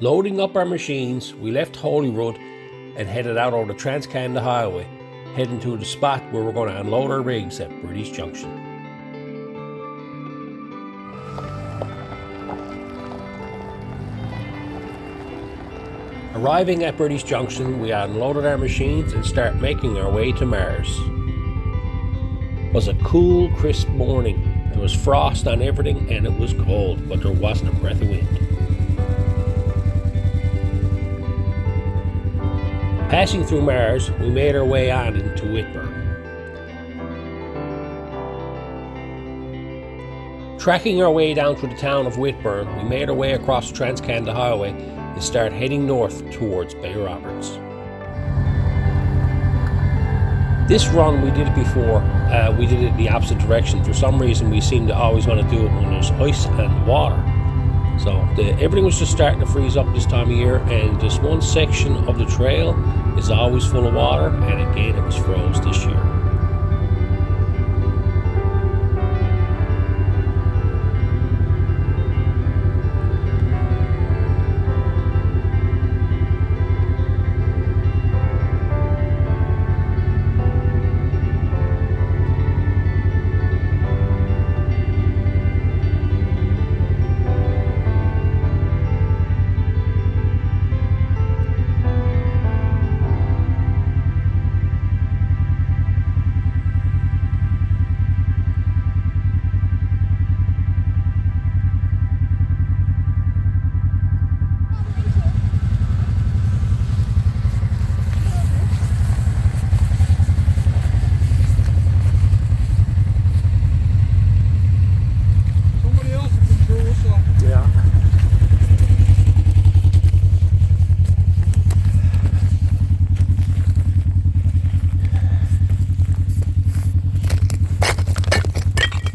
Loading up our machines, we left Holyrood and headed out over the Trans-Canada Highway, heading to the spot where we're going to unload our rigs at British Junction. Arriving at British Junction, we unloaded our machines and start making our way to Mars. It was a cool, crisp morning. There was frost on everything and it was cold, but there wasn't a breath of wind. Passing through Mars, we made our way on into Whitburn. Tracking our way down through the town of Whitburn, we made our way across the Trans-Canada Highway and start heading north towards Bay Roberts. This run, we did it before. We did it the opposite direction. For some reason, we seem to always want to do it when there's ice and water. So everything was just starting to freeze up this time of year, and this one section of the trail is always full of water, and again, it was froze this year.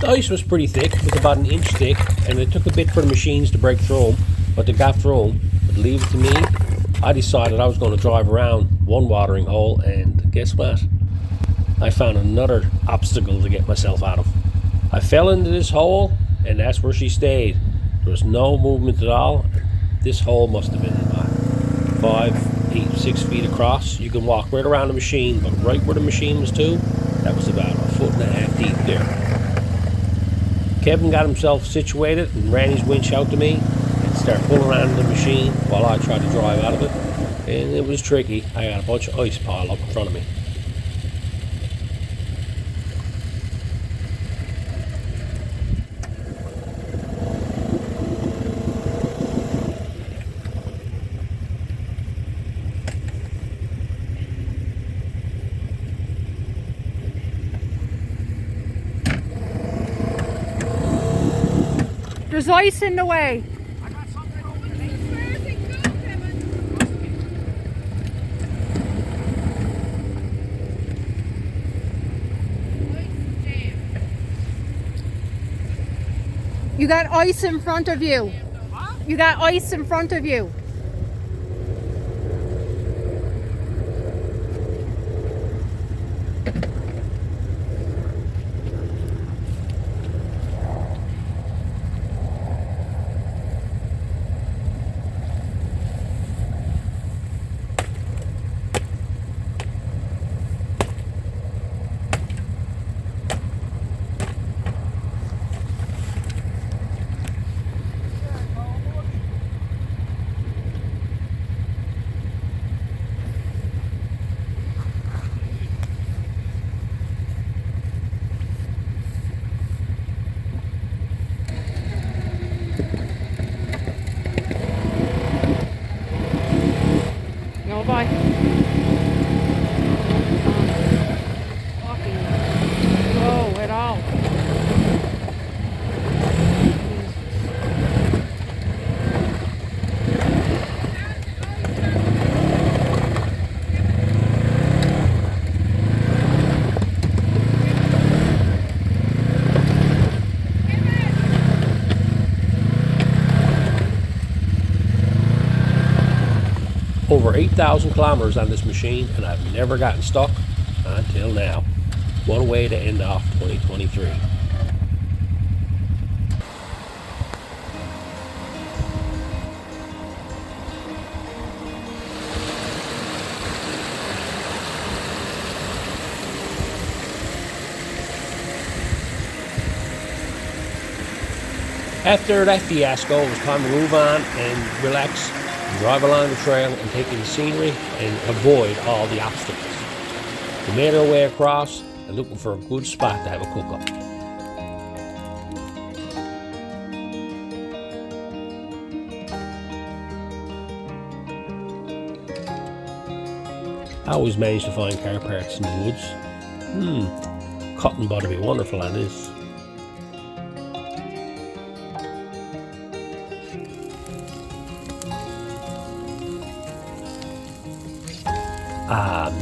The ice was pretty thick, it was about an inch thick, and it took a bit for the machines to break through them, but they got through them. But leave it to me, I decided I was going to drive around one watering hole, and guess what? I found another obstacle to get myself out of. I fell into this hole, and that's where she stayed. There was no movement at all. This hole must have been about 5, 8, 6 feet across. You can walk right around the machine, but right where the machine was to, that was about 1.5 feet deep there. Kevin got himself situated and ran his winch out to me and started pulling around the machine while I tried to drive out of it. And it was tricky. I got a bunch of ice piled up in front of me. There's ice in the way. I got something over there. You got ice in front of you. Huh? You got ice in front of you. No, bye. Fucking go at all. Over 8,000 kilometers on this machine, and I've never gotten stuck until now. What a way to end off 2023. After that fiasco, it was time to move on and relax, and drive along the trail and take in the scenery and avoid all the obstacles. We made our way across and looking for a good spot to have a cook-up. I always manage to find car parts in the woods. Cotton bud would be wonderful on this.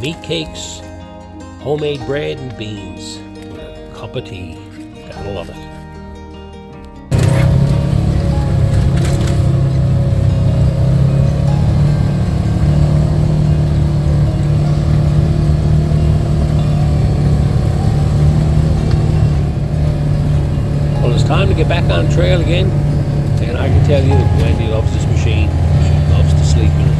Meat cakes, homemade bread and beans with a cup of tea. Gotta love it. Well, it's time to get back on trail again, and I can tell you that Wendy loves this machine. She loves to sleep in it.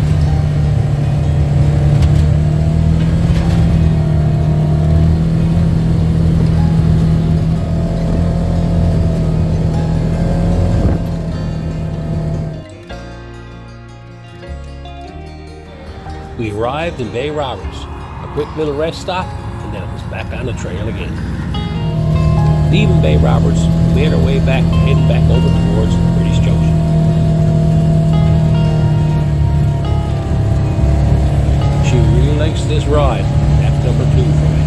We arrived in Bay Roberts, a quick little rest stop, and then it was back on the trail again. Leaving Bay Roberts, we made our way back, heading back over towards British Junction. She really likes this ride. That's number 2 for me.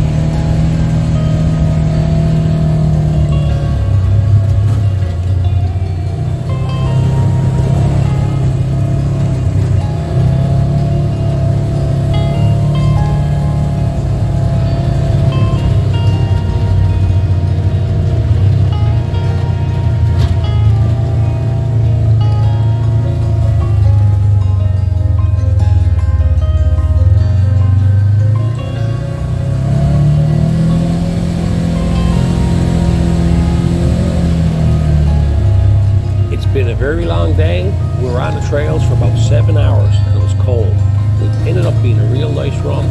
Been a very long day. We were on the trails for about 7 hours and it was cold. It ended up being a real nice run.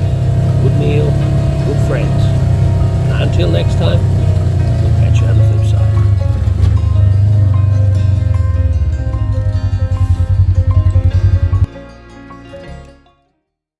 Good meal, good friends. And until next time,